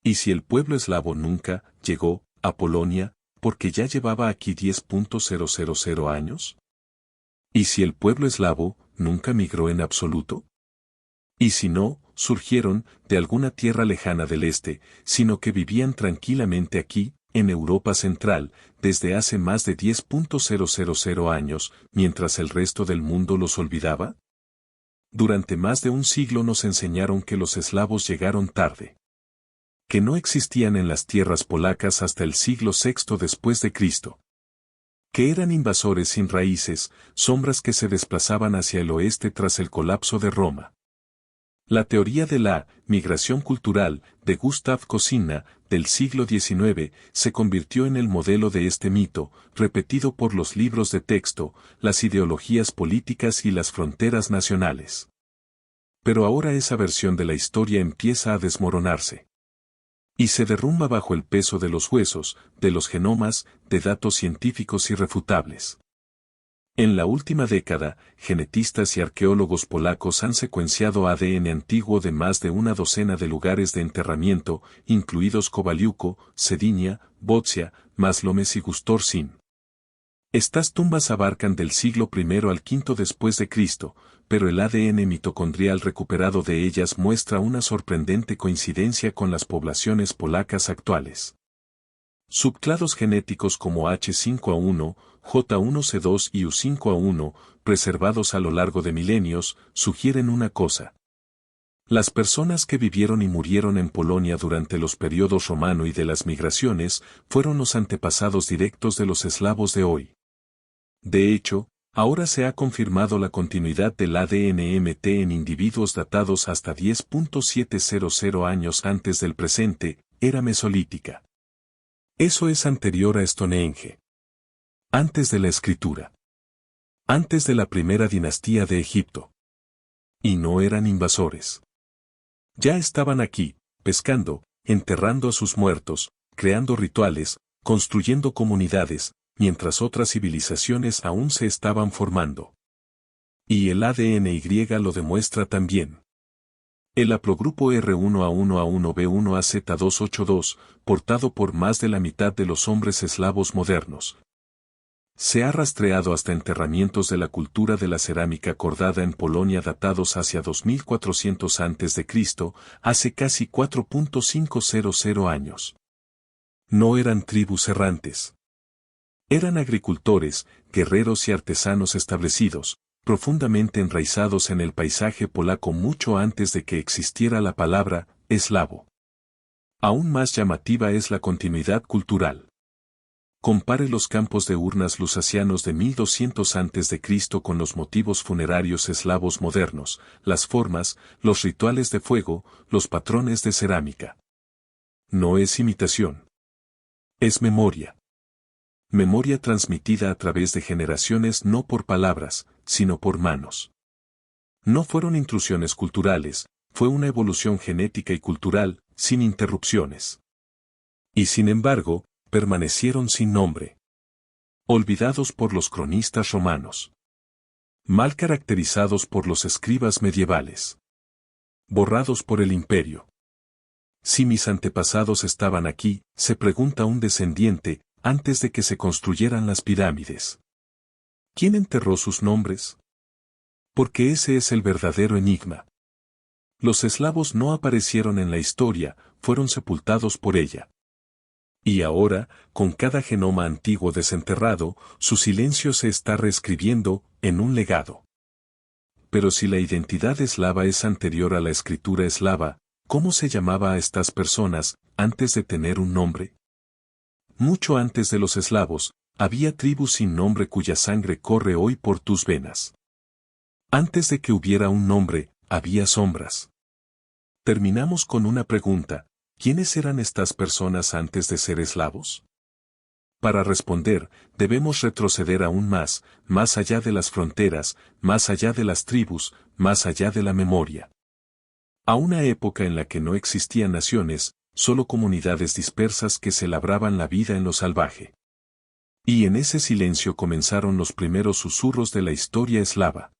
¿Y si el pueblo eslavo nunca llegó a Polonia, porque ya llevaba aquí 10.000 años? ¿Y si el pueblo eslavo nunca migró en absoluto? ¿Y si no surgieron de alguna tierra lejana del este, sino que vivían tranquilamente aquí, en Europa Central, desde hace más de 10.000 años, mientras el resto del mundo los olvidaba? Durante más de un siglo nos enseñaron que los eslavos llegaron tarde, que no existían en las tierras polacas hasta el siglo VI después de Cristo, que eran invasores sin raíces, sombras que se desplazaban hacia el oeste tras el colapso de Roma. La teoría de la migración cultural de Gustav Kosinna del siglo XIX se convirtió en el modelo de este mito, repetido por los libros de texto, las ideologías políticas y las fronteras nacionales. Pero ahora esa versión de la historia empieza a desmoronarse. Y se derrumba bajo el peso de los huesos, de los genomas, de datos científicos irrefutables. En la última década, genetistas y arqueólogos polacos han secuenciado ADN antiguo de más de una docena de lugares de enterramiento, incluidos Kowaliuko, Cedynia, Bocia, Maslomes y Gustorsin. Estas tumbas abarcan del siglo I al V después de Cristo, pero el ADN mitocondrial recuperado de ellas muestra una sorprendente coincidencia con las poblaciones polacas actuales. Subclados genéticos como H5A1, J1C2 y U5A1, preservados a lo largo de milenios, sugieren una cosa. Las personas que vivieron y murieron en Polonia durante los periodos romano y de las migraciones fueron los antepasados directos de los eslavos de hoy. De hecho, ahora se ha confirmado la continuidad del ADN-MT en individuos datados hasta 10.700 años antes del presente, era mesolítica. Eso es anterior a Stonehenge. Antes de la escritura. Antes de la primera dinastía de Egipto. Y no eran invasores. Ya estaban aquí, pescando, enterrando a sus muertos, creando rituales, construyendo comunidades, mientras otras civilizaciones aún se estaban formando. Y el ADN-Y lo demuestra también. El haplogrupo R1A1A1B1AZ282, portado por más de la mitad de los hombres eslavos modernos, se ha rastreado hasta enterramientos de la cultura de la cerámica cordada en Polonia datados hacia 2400 a.C., hace casi 4.500 años. No eran tribus errantes. Eran agricultores, guerreros y artesanos establecidos, profundamente enraizados en el paisaje polaco mucho antes de que existiera la palabra eslavo. Aún más llamativa es la continuidad cultural. Compare los campos de urnas lusacianos de 1200 a.C. con los motivos funerarios eslavos modernos, las formas, los rituales de fuego, los patrones de cerámica. No es imitación. Es memoria. Memoria transmitida a través de generaciones no por palabras, sino por manos. No fueron intrusiones culturales, fue una evolución genética y cultural, sin interrupciones. Y sin embargo, permanecieron sin nombre. Olvidados por los cronistas romanos. Mal caracterizados por los escribas medievales. Borrados por el imperio. Si mis antepasados estaban aquí, se pregunta un descendiente, antes de que se construyeran las pirámides. ¿Quién enterró sus nombres? Porque ese es el verdadero enigma. Los eslavos no aparecieron en la historia, fueron sepultados por ella. Y ahora, con cada genoma antiguo desenterrado, su silencio se está reescribiendo, en un legado. Pero si la identidad eslava es anterior a la escritura eslava, ¿cómo se llamaba a estas personas, antes de tener un nombre? Mucho antes de los eslavos, había tribus sin nombre cuya sangre corre hoy por tus venas. Antes de que hubiera un nombre, había sombras. Terminamos con una pregunta. ¿Quiénes eran estas personas antes de ser eslavos? Para responder, debemos retroceder aún más, más allá de las fronteras, más allá de las tribus, más allá de la memoria. A una época en la que no existían naciones, solo comunidades dispersas que se labraban la vida en lo salvaje. Y en ese silencio comenzaron los primeros susurros de la historia eslava.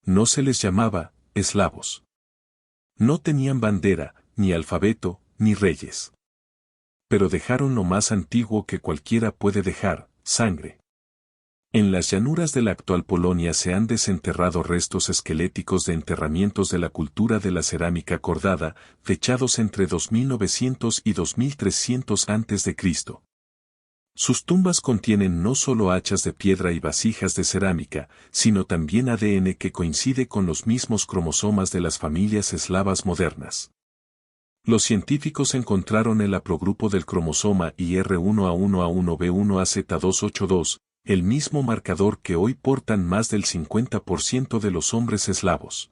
No se les llamaba eslavos. No tenían bandera, ni alfabeto, ni reyes. Pero dejaron lo más antiguo que cualquiera puede dejar, sangre. En las llanuras de la actual Polonia se han desenterrado restos esqueléticos de enterramientos de la cultura de la cerámica cordada, fechados entre 2900 y 2300 a.C. Sus tumbas contienen no solo hachas de piedra y vasijas de cerámica, sino también ADN que coincide con los mismos cromosomas de las familias eslavas modernas. Los científicos encontraron el haplogrupo del cromosoma IR1A1A1B1AZ282, el mismo marcador que hoy portan más del 50% de los hombres eslavos.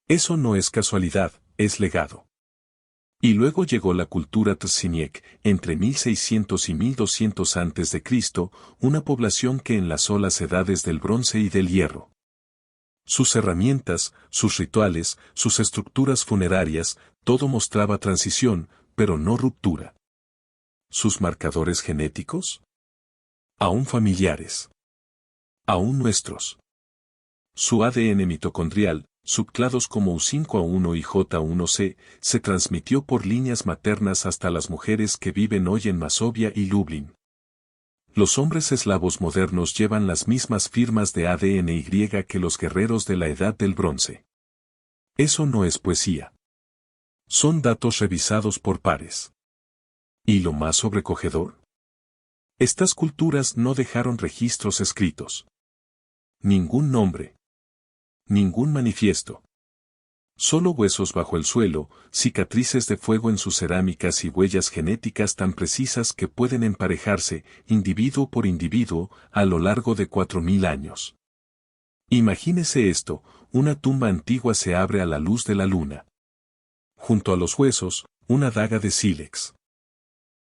Eso no es casualidad, es legado. Y luego llegó la cultura Trziniec, entre 1600 y 1200 a.C., una población que enlazó las edades del bronce y del hierro. Sus herramientas, sus rituales, sus estructuras funerarias, todo mostraba transición, pero no ruptura. ¿Sus marcadores genéticos? Aún familiares. Aún nuestros. Su ADN mitocondrial, subclados como U5A1 y J1C, se transmitió por líneas maternas hasta las mujeres que viven hoy en Masovia y Lublin. Los hombres eslavos modernos llevan las mismas firmas de ADN Y que los guerreros de la Edad del Bronce. Eso no es poesía. Son datos revisados por pares. ¿Y lo más sobrecogedor? Estas culturas no dejaron registros escritos. Ningún nombre. Ningún manifiesto. Solo huesos bajo el suelo, cicatrices de fuego en sus cerámicas y huellas genéticas tan precisas que pueden emparejarse, individuo por individuo, a lo largo de 4000 años. Imagínese esto, una tumba antigua se abre a la luz de la luna. Junto a los huesos, una daga de sílex.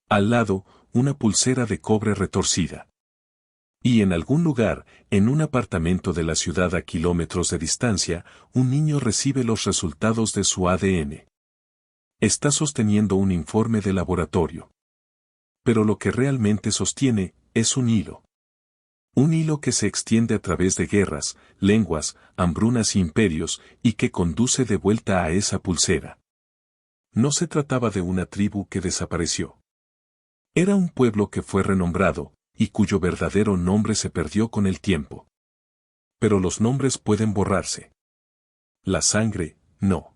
Al lado, una pulsera de cobre retorcida. Y en algún lugar, en un apartamento de la ciudad a kilómetros de distancia, un niño recibe los resultados de su ADN. Está sosteniendo un informe de laboratorio. Pero lo que realmente sostiene, es un hilo. Un hilo que se extiende a través de guerras, lenguas, hambrunas y imperios, y que conduce de vuelta a esa pulsera. No se trataba de una tribu que desapareció. Era un pueblo que fue renombrado, y cuyo verdadero nombre se perdió con el tiempo. Pero los nombres pueden borrarse. La sangre, no.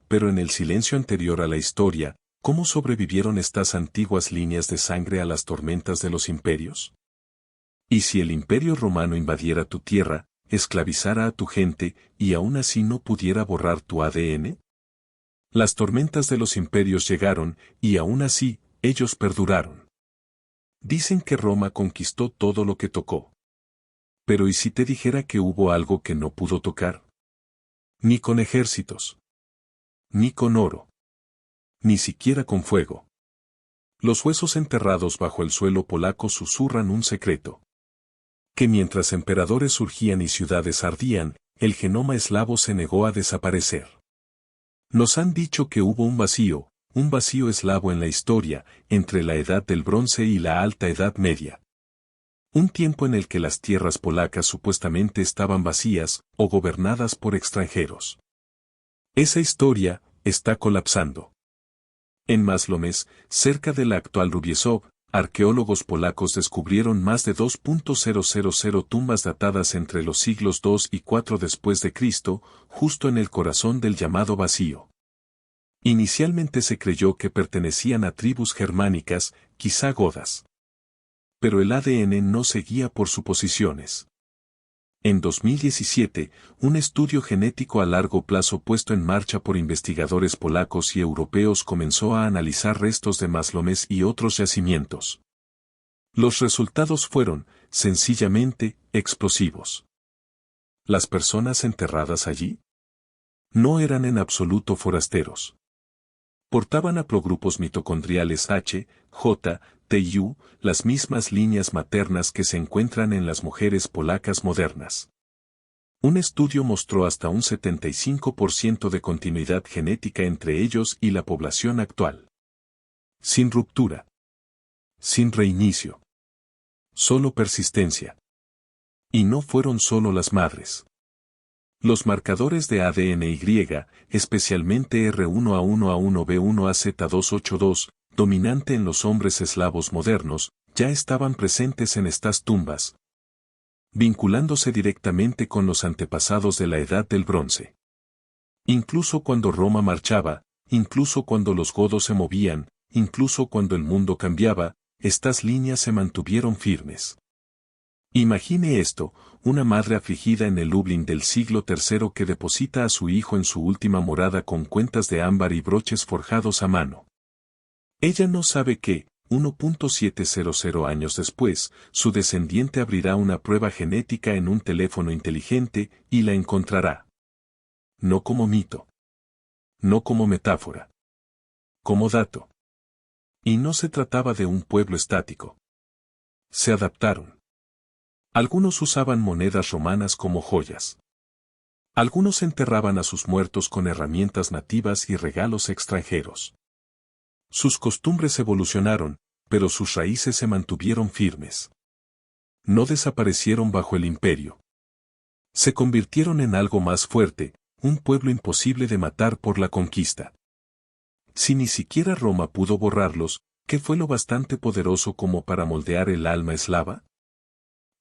Pero en el silencio anterior a la historia, ¿cómo sobrevivieron estas antiguas líneas de sangre a las tormentas de los imperios? ¿Y si el imperio romano invadiera tu tierra, esclavizara a tu gente, y aún así no pudiera borrar tu ADN? Las tormentas de los imperios llegaron, y aún así, ellos perduraron. Dicen que Roma conquistó todo lo que tocó. Pero ¿y si te dijera que hubo algo que no pudo tocar? Ni con ejércitos. Ni con oro. Ni siquiera con fuego. Los huesos enterrados bajo el suelo polaco susurran un secreto. Que mientras emperadores surgían y ciudades ardían, el genoma eslavo se negó a desaparecer. Nos han dicho que hubo un vacío eslavo en la historia, entre la Edad del Bronce y la Alta Edad Media. Un tiempo en el que las tierras polacas supuestamente estaban vacías, o gobernadas por extranjeros. Esa historia, está colapsando. En Maslomes, cerca de la actual Rubiesov, arqueólogos polacos descubrieron más de 2.000 tumbas datadas entre los siglos II y IV después de Cristo, justo en el corazón del llamado vacío. Inicialmente se creyó que pertenecían a tribus germánicas, quizá godas. Pero el ADN no seguía por suposiciones. En 2017, un estudio genético a largo plazo puesto en marcha por investigadores polacos y europeos comenzó a analizar restos de Maslomes y otros yacimientos. Los resultados fueron, sencillamente, explosivos. ¿Las personas enterradas allí? No eran en absoluto forasteros. Portaban haplogrupos mitocondriales H, J, T y U, las mismas líneas maternas que se encuentran en las mujeres polacas modernas. Un estudio mostró hasta un 75% de continuidad genética entre ellos y la población actual. Sin ruptura. Sin reinicio. Solo persistencia. Y no fueron solo las madres. Los marcadores de ADN-Y, especialmente R1A1A1B1AZ282, dominante en los hombres eslavos modernos, ya estaban presentes en estas tumbas, vinculándose directamente con los antepasados de la Edad del Bronce. Incluso cuando Roma marchaba, incluso cuando los godos se movían, incluso cuando el mundo cambiaba, estas líneas se mantuvieron firmes. Imagine esto, una madre afligida en el Lublin del siglo III que deposita a su hijo en su última morada con cuentas de ámbar y broches forjados a mano. Ella no sabe que, 1.700 años después, su descendiente abrirá una prueba genética en un teléfono inteligente y la encontrará. No como mito. No como metáfora. Como dato. Y no se trataba de un pueblo estático. Se adaptaron. Algunos usaban monedas romanas como joyas. Algunos enterraban a sus muertos con herramientas nativas y regalos extranjeros. Sus costumbres evolucionaron, pero sus raíces se mantuvieron firmes. No desaparecieron bajo el imperio. Se convirtieron en algo más fuerte, un pueblo imposible de matar por la conquista. Si ni siquiera Roma pudo borrarlos, ¿qué fue lo bastante poderoso como para moldear el alma eslava?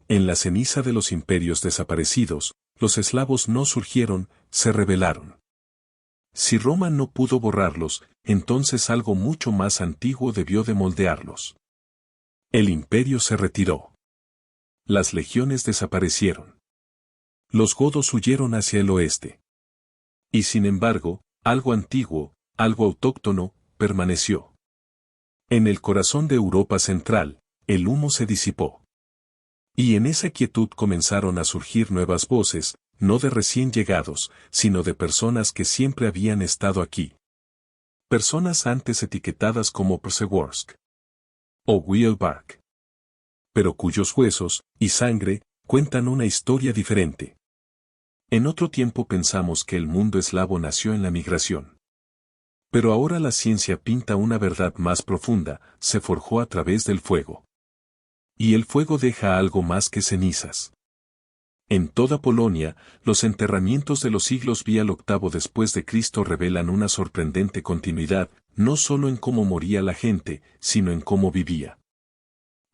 En la ceniza de los imperios desaparecidos, los eslavos no surgieron, se rebelaron. Si Roma no pudo borrarlos, entonces algo mucho más antiguo debió de moldearlos. El imperio se retiró. Las legiones desaparecieron. Los godos huyeron hacia el oeste. Y sin embargo, algo antiguo, algo autóctono, permaneció. En el corazón de Europa Central, el humo se disipó. Y en esa quietud comenzaron a surgir nuevas voces, no de recién llegados, sino de personas que siempre habían estado aquí. Personas antes etiquetadas como Przeworsk o Wielbark, pero cuyos huesos y sangre cuentan una historia diferente. En otro tiempo pensamos que el mundo eslavo nació en la migración. Pero ahora la ciencia pinta una verdad más profunda, se forjó a través del fuego. Y el fuego deja algo más que cenizas. En toda Polonia, los enterramientos de los siglos VIII al VIII después de Cristo revelan una sorprendente continuidad, no solo en cómo moría la gente, sino en cómo vivía.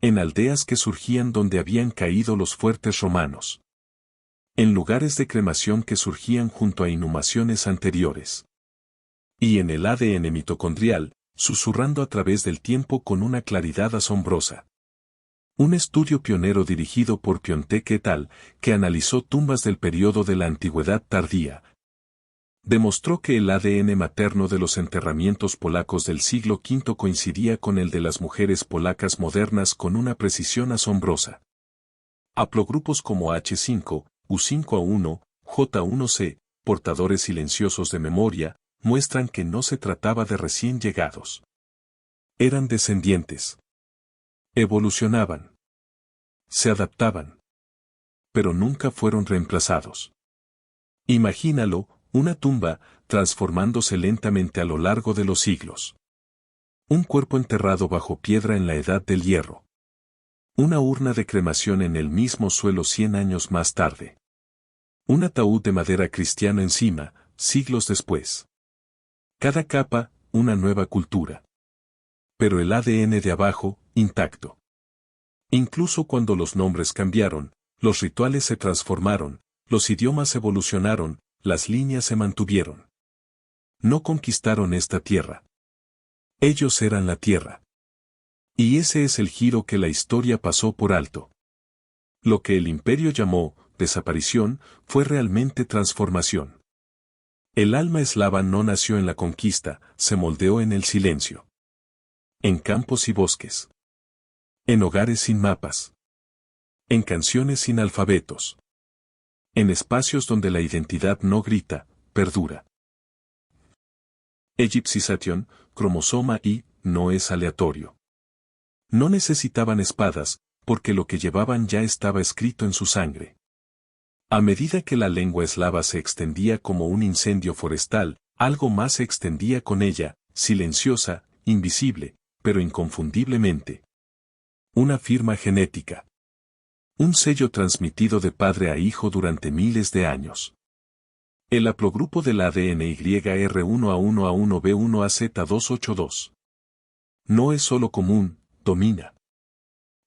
En aldeas que surgían donde habían caído los fuertes romanos. En lugares de cremación que surgían junto a inhumaciones anteriores. Y en el ADN mitocondrial, susurrando a través del tiempo con una claridad asombrosa. Un estudio pionero dirigido por Piontek et al., que analizó tumbas del periodo de la Antigüedad tardía, demostró que el ADN materno de los enterramientos polacos del siglo V coincidía con el de las mujeres polacas modernas con una precisión asombrosa. Haplogrupos como H5, U5A1, J1C, portadores silenciosos de memoria, muestran que no se trataba de recién llegados. Eran descendientes. Evolucionaban. Se adaptaban. Pero nunca fueron reemplazados. Imagínalo, una tumba, transformándose lentamente a lo largo de los siglos. Un cuerpo enterrado bajo piedra en la Edad del Hierro. Una urna de cremación en el mismo suelo 100 años más tarde. Un ataúd de madera cristiano encima, siglos después. Cada capa, una nueva cultura. Pero el ADN de abajo, intacto. Incluso cuando los nombres cambiaron, los rituales se transformaron, los idiomas evolucionaron, las líneas se mantuvieron. No conquistaron esta tierra. Ellos eran la tierra. Y ese es el giro que la historia pasó por alto. Lo que el imperio llamó desaparición fue realmente transformación. El alma eslava no nació en la conquista, se moldeó en el silencio. En campos y bosques. En hogares sin mapas. En canciones sin alfabetos. En espacios donde la identidad no grita, perdura. Egyptisation, cromosoma Y, no es aleatorio. No necesitaban espadas, porque lo que llevaban ya estaba escrito en su sangre. A medida que la lengua eslava se extendía como un incendio forestal, algo más se extendía con ella, silenciosa, invisible, pero inconfundiblemente. Una firma genética. Un sello transmitido de padre a hijo durante miles de años. El haplogrupo del ADN YR1A1A1B1AZ282. No es solo común, domina.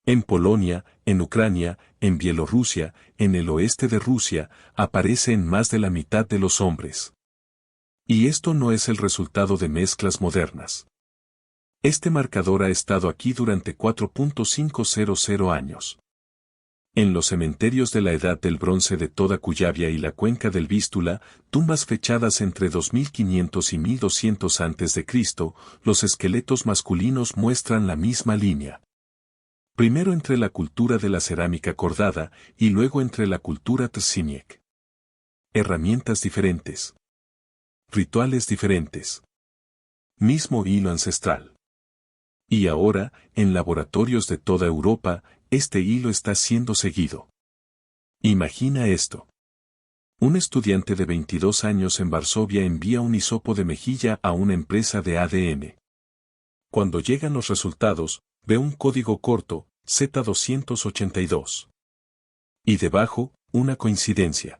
En Polonia, en Ucrania, en Bielorrusia, en el oeste de Rusia, aparece en más de la mitad de los hombres. Y esto no es el resultado de mezclas modernas. Este marcador ha estado aquí durante 4.500 años. En los cementerios de la Edad del Bronce de toda Cuyavia y la cuenca del Vístula, tumbas fechadas entre 2500 y 1200 a.C., los esqueletos masculinos muestran la misma línea. Primero entre la cultura de la cerámica cordada y luego entre la cultura Tzimiec. Herramientas diferentes. Rituales diferentes. Mismo hilo ancestral. Y ahora, en laboratorios de toda Europa, este hilo está siendo seguido. Imagina esto. Un estudiante de 22 años en Varsovia envía un hisopo de mejilla a una empresa de ADN. Cuando llegan los resultados, ve un código corto, Z282. Y debajo, una coincidencia.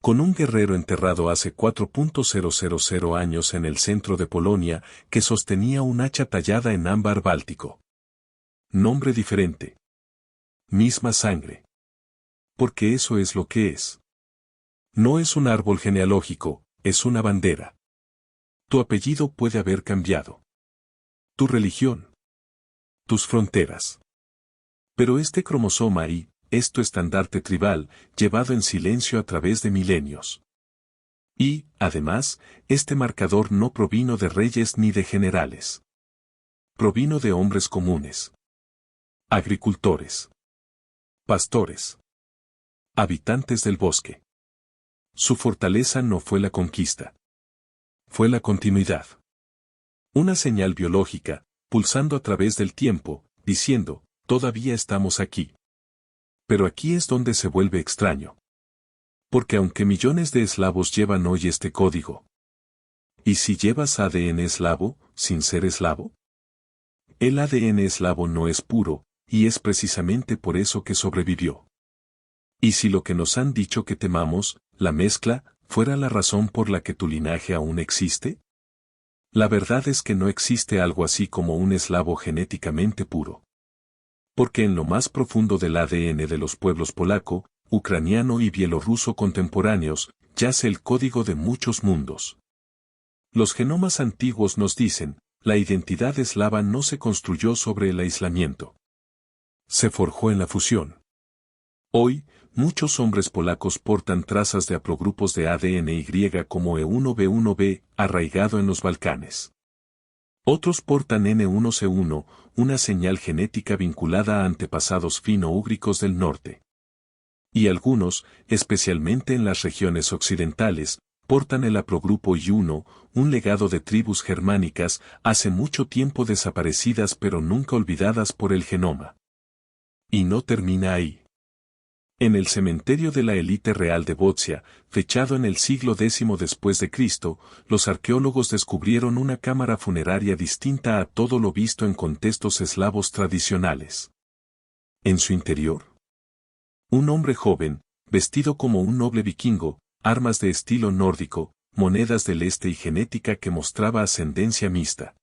Con un guerrero enterrado hace 4.000 años en el centro de Polonia que sostenía un hacha tallada en ámbar báltico. Nombre diferente. Misma sangre. Porque eso es lo que es. No es un árbol genealógico, es una bandera. Tu apellido puede haber cambiado. Tu religión. Tus fronteras. Pero este cromosoma y, es tu estandarte tribal, llevado en silencio a través de milenios. Y, además, este marcador no provino de reyes ni de generales. Provino de hombres comunes. Agricultores. Pastores. Habitantes del bosque. Su fortaleza no fue la conquista. Fue la continuidad. Una señal biológica, pulsando a través del tiempo, diciendo, todavía estamos aquí. Pero aquí es donde se vuelve extraño. Porque aunque millones de eslavos llevan hoy este código. ¿Y si llevas ADN eslavo, sin ser eslavo? El ADN eslavo no es puro, y es precisamente por eso que sobrevivió. ¿Y si lo que nos han dicho que temamos, la mezcla, fuera la razón por la que tu linaje aún existe? La verdad es que no existe algo así como un eslavo genéticamente puro. Porque en lo más profundo del ADN de los pueblos polaco, ucraniano y bielorruso contemporáneos, yace el código de muchos mundos. Los genomas antiguos nos dicen, la identidad eslava no se construyó sobre el aislamiento. Se forjó en la fusión. Hoy, muchos hombres polacos portan trazas de haplogrupos de ADN Y como E1B1B, arraigado en los Balcanes. Otros portan N1C1, una señal genética vinculada a antepasados fino-úgricos del norte. Y algunos, especialmente en las regiones occidentales, portan el haplogrupo Y1, un legado de tribus germánicas, hace mucho tiempo desaparecidas pero nunca olvidadas por el genoma. Y no termina ahí. En el cementerio de la élite real de Bocia, fechado en el siglo X después de Cristo, los arqueólogos descubrieron una cámara funeraria distinta a todo lo visto en contextos eslavos tradicionales. En su interior, un hombre joven, vestido como un noble vikingo, armas de estilo nórdico, monedas del este y genética que mostraba ascendencia mixta.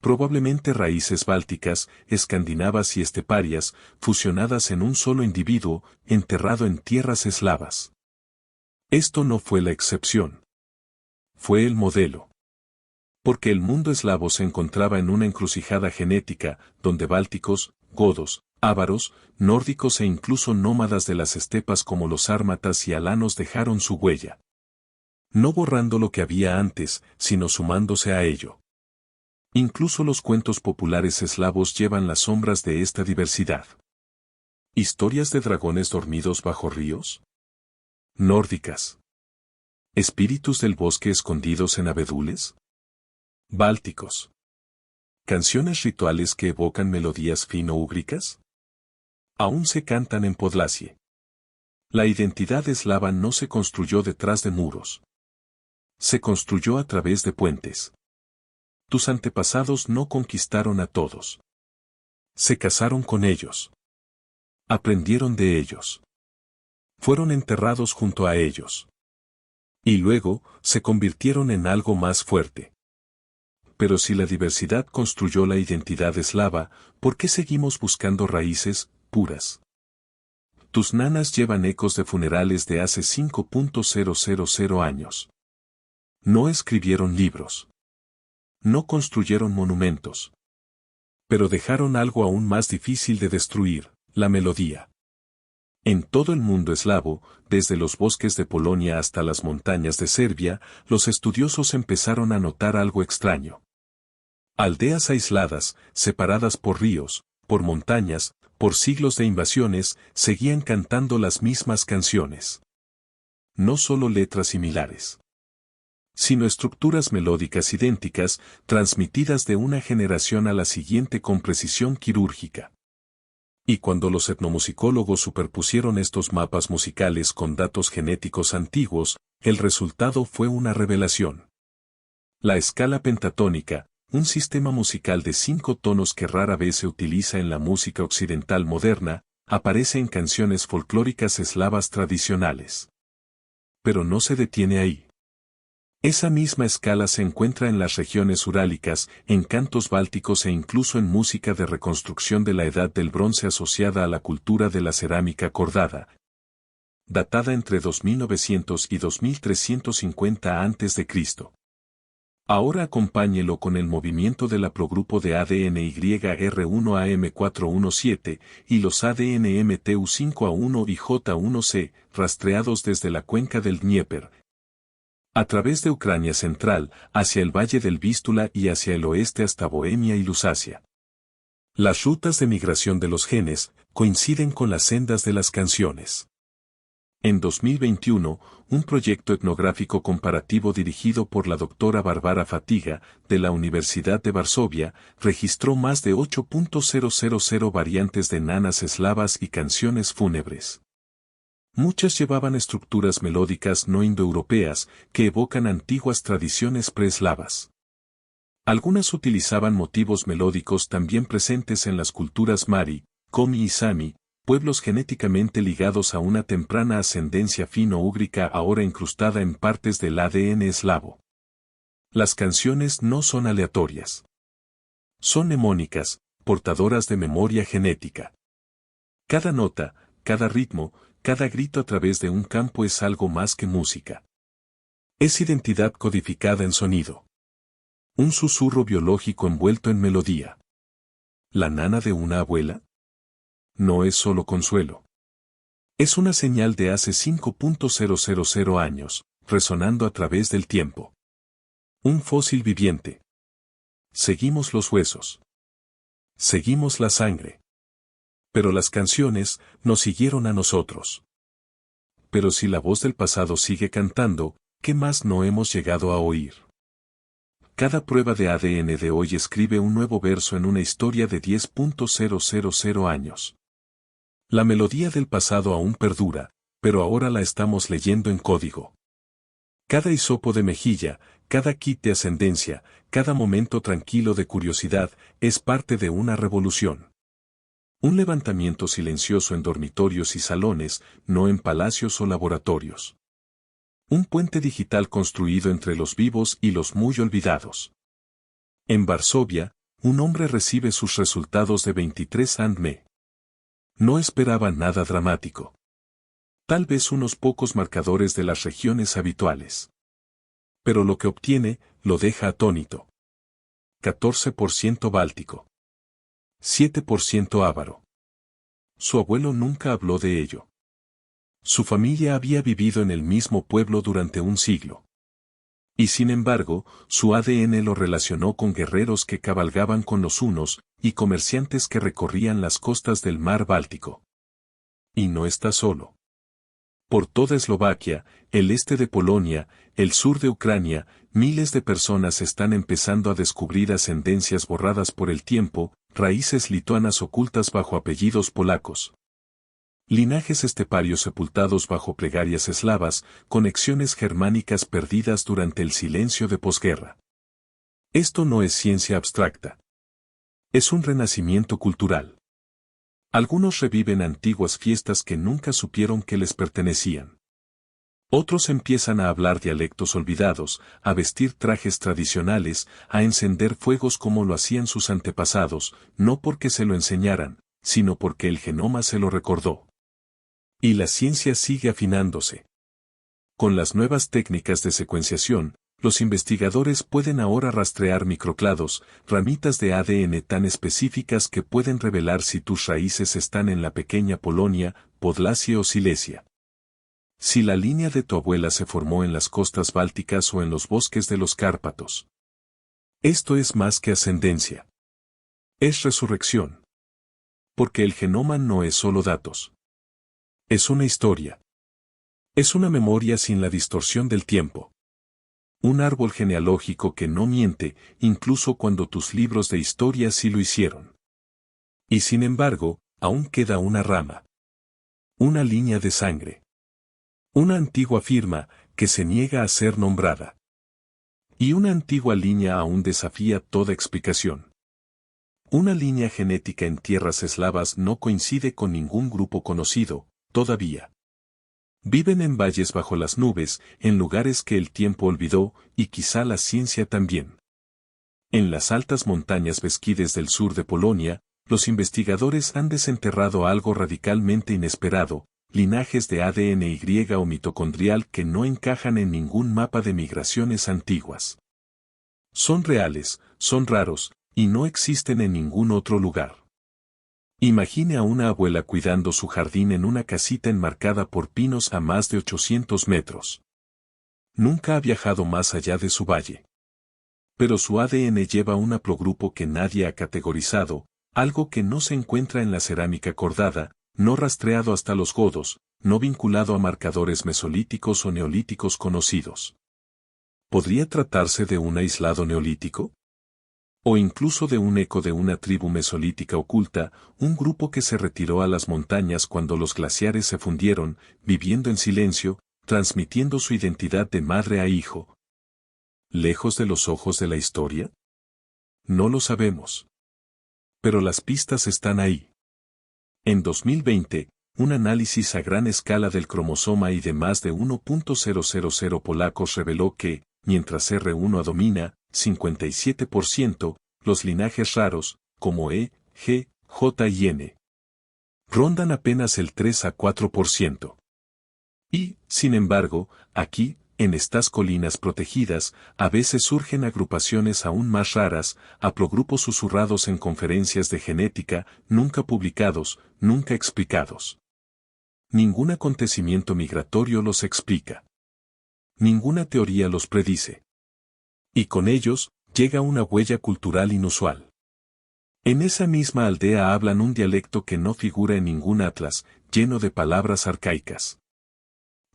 Probablemente raíces bálticas, escandinavas y esteparias, fusionadas en un solo individuo, enterrado en tierras eslavas. Esto no fue la excepción. Fue el modelo. Porque el mundo eslavo se encontraba en una encrucijada genética, donde bálticos, godos, ávaros, nórdicos e incluso nómadas de las estepas como los sármatas y alanos dejaron su huella. No borrando lo que había antes, sino sumándose a ello. Incluso los cuentos populares eslavos llevan las sombras de esta diversidad. ¿Historias de dragones dormidos bajo ríos? Nórdicas. ¿Espíritus del bosque escondidos en abedules? Bálticos. ¿Canciones rituales que evocan melodías fino-úgricas? Aún se cantan en Podlasie. La identidad eslava no se construyó detrás de muros. Se construyó a través de puentes. Tus antepasados no conquistaron a todos. Se casaron con ellos. Aprendieron de ellos. Fueron enterrados junto a ellos. Y luego, se convirtieron en algo más fuerte. Pero si la diversidad construyó la identidad eslava, ¿por qué seguimos buscando raíces puras? Tus nanas llevan ecos de funerales de hace 5.000 años. No escribieron libros. No construyeron monumentos. Pero dejaron algo aún más difícil de destruir, la melodía. En todo el mundo eslavo, desde los bosques de Polonia hasta las montañas de Serbia, los estudiosos empezaron a notar algo extraño. Aldeas aisladas, separadas por ríos, por montañas, por siglos de invasiones, seguían cantando las mismas canciones. No solo letras similares, sino estructuras melódicas idénticas, transmitidas de una generación a la siguiente con precisión quirúrgica. Y cuando los etnomusicólogos superpusieron estos mapas musicales con datos genéticos antiguos, el resultado fue una revelación. La escala pentatónica, un sistema musical de 5 tonos que rara vez se utiliza en la música occidental moderna, aparece en canciones folclóricas eslavas tradicionales. Pero no se detiene ahí. Esa misma escala se encuentra en las regiones urálicas, en cantos bálticos e incluso en música de reconstrucción de la Edad del Bronce asociada a la cultura de la cerámica cordada, datada entre 2900 y 2350 a.C. Ahora acompáñelo con el movimiento del haplogrupo de ADN YR1AM417 y los ADN MTU5A1 y J1C, rastreados desde la cuenca del Dnieper, a través de Ucrania central, hacia el valle del Vístula y hacia el oeste hasta Bohemia y Lusacia. Las rutas de migración de los genes coinciden con las sendas de las canciones. En 2021, un proyecto etnográfico comparativo dirigido por la doctora Barbara Fatiga, de la Universidad de Varsovia, registró más de 8.000 variantes de nanas eslavas y canciones fúnebres. Muchas llevaban estructuras melódicas no indoeuropeas que evocan antiguas tradiciones preeslavas. Algunas utilizaban motivos melódicos también presentes en las culturas Mari, Komi y Sami, pueblos genéticamente ligados a una temprana ascendencia fino-úgrica ahora incrustada en partes del ADN eslavo. Las canciones no son aleatorias. Son mnemónicas, portadoras de memoria genética. Cada nota, cada ritmo, cada grito a través de un campo es algo más que música. Es identidad codificada en sonido. Un susurro biológico envuelto en melodía. ¿La nana de una abuela? No es solo consuelo. Es una señal de hace 5.000 años, resonando a través del tiempo. Un fósil viviente. Seguimos los huesos. Seguimos la sangre. Pero las canciones nos siguieron a nosotros. Pero si la voz del pasado sigue cantando, ¿qué más no hemos llegado a oír? Cada prueba de ADN de hoy escribe un nuevo verso en una historia de 10.000 años. La melodía del pasado aún perdura, pero ahora la estamos leyendo en código. Cada hisopo de mejilla, cada kit de ascendencia, cada momento tranquilo de curiosidad, es parte de una revolución. Un levantamiento silencioso en dormitorios y salones, no en palacios o laboratorios. Un puente digital construido entre los vivos y los muy olvidados. En Varsovia, un hombre recibe sus resultados de 23 andme. No esperaba nada dramático. Tal vez unos pocos marcadores de las regiones habituales. Pero lo que obtiene, lo deja atónito. 14% báltico. 7% ávaro. Su abuelo nunca habló de ello. Su familia había vivido en el mismo pueblo durante un siglo. Y sin embargo, su ADN lo relacionó con guerreros que cabalgaban con los hunos, y comerciantes que recorrían las costas del mar Báltico. Y no está solo. Por toda Eslovaquia, el este de Polonia, el sur de Ucrania, miles de personas están empezando a descubrir ascendencias borradas por el tiempo, raíces lituanas ocultas bajo apellidos polacos. Linajes esteparios sepultados bajo plegarias eslavas, conexiones germánicas perdidas durante el silencio de posguerra. Esto no es ciencia abstracta. Es un renacimiento cultural. Algunos reviven antiguas fiestas que nunca supieron que les pertenecían. Otros empiezan a hablar dialectos olvidados, a vestir trajes tradicionales, a encender fuegos como lo hacían sus antepasados, no porque se lo enseñaran, sino porque el genoma se lo recordó. Y la ciencia sigue afinándose. Con las nuevas técnicas de secuenciación, los investigadores pueden ahora rastrear microclados, ramitas de ADN tan específicas que pueden revelar si tus raíces están en la pequeña Polonia, Podlasia o Silesia. Si la línea de tu abuela se formó en las costas bálticas o en los bosques de los Cárpatos. Esto es más que ascendencia. Es resurrección. Porque el genoma no es solo datos. Es una historia. Es una memoria sin la distorsión del tiempo. Un árbol genealógico que no miente, incluso cuando tus libros de historia sí lo hicieron. Y sin embargo, aún queda una rama. Una línea de sangre. Una antigua firma, que se niega a ser nombrada. Y una antigua línea aún desafía toda explicación. Una línea genética en tierras eslavas no coincide con ningún grupo conocido, todavía. Viven en valles bajo las nubes, en lugares que el tiempo olvidó, y quizá la ciencia también. En las altas montañas Beskides del sur de Polonia, los investigadores han desenterrado algo radicalmente inesperado, linajes de ADN Y o mitocondrial que no encajan en ningún mapa de migraciones antiguas. Son reales, son raros, y no existen en ningún otro lugar. Imagine a una abuela cuidando su jardín en una casita enmarcada por pinos a más de 800 metros. Nunca ha viajado más allá de su valle. Pero su ADN lleva un haplogrupo que nadie ha categorizado, algo que no se encuentra en la cerámica cordada, no rastreado hasta los godos, no vinculado a marcadores mesolíticos o neolíticos conocidos. ¿Podría tratarse de un aislado neolítico? O incluso de un eco de una tribu mesolítica oculta, un grupo que se retiró a las montañas cuando los glaciares se fundieron, viviendo en silencio, transmitiendo su identidad de madre a hijo. ¿Lejos de los ojos de la historia? No lo sabemos. Pero las pistas están ahí. En 2020, un análisis a gran escala del cromosoma Y de más de 1.000 polacos reveló que, mientras R1 domina, 57%, los linajes raros, como E, G, J y N, rondan apenas el 3 a 4%. Y, sin embargo, aquí, en estas colinas protegidas, a veces surgen agrupaciones aún más raras, haplogrupos susurrados en conferencias de genética, nunca publicados, nunca explicados. Ningún acontecimiento migratorio los explica. Ninguna teoría los predice. Y con ellos, llega una huella cultural inusual. En esa misma aldea hablan un dialecto que no figura en ningún atlas, lleno de palabras arcaicas.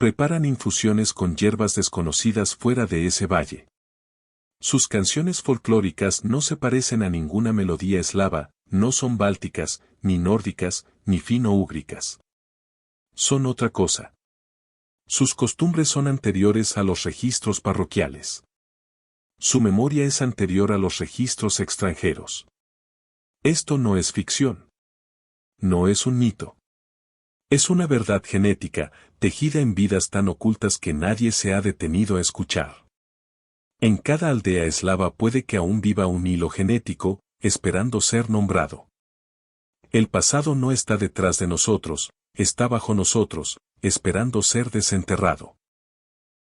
Preparan infusiones con hierbas desconocidas fuera de ese valle. Sus canciones folclóricas no se parecen a ninguna melodía eslava, no son bálticas, ni nórdicas, ni fino-úgricas. Son otra cosa. Sus costumbres son anteriores a los registros parroquiales. Su memoria es anterior a los registros extranjeros. Esto no es ficción. No es un mito. Es una verdad genética, tejida en vidas tan ocultas que nadie se ha detenido a escuchar. En cada aldea eslava puede que aún viva un hilo genético, esperando ser nombrado. El pasado no está detrás de nosotros, está bajo nosotros, esperando ser desenterrado.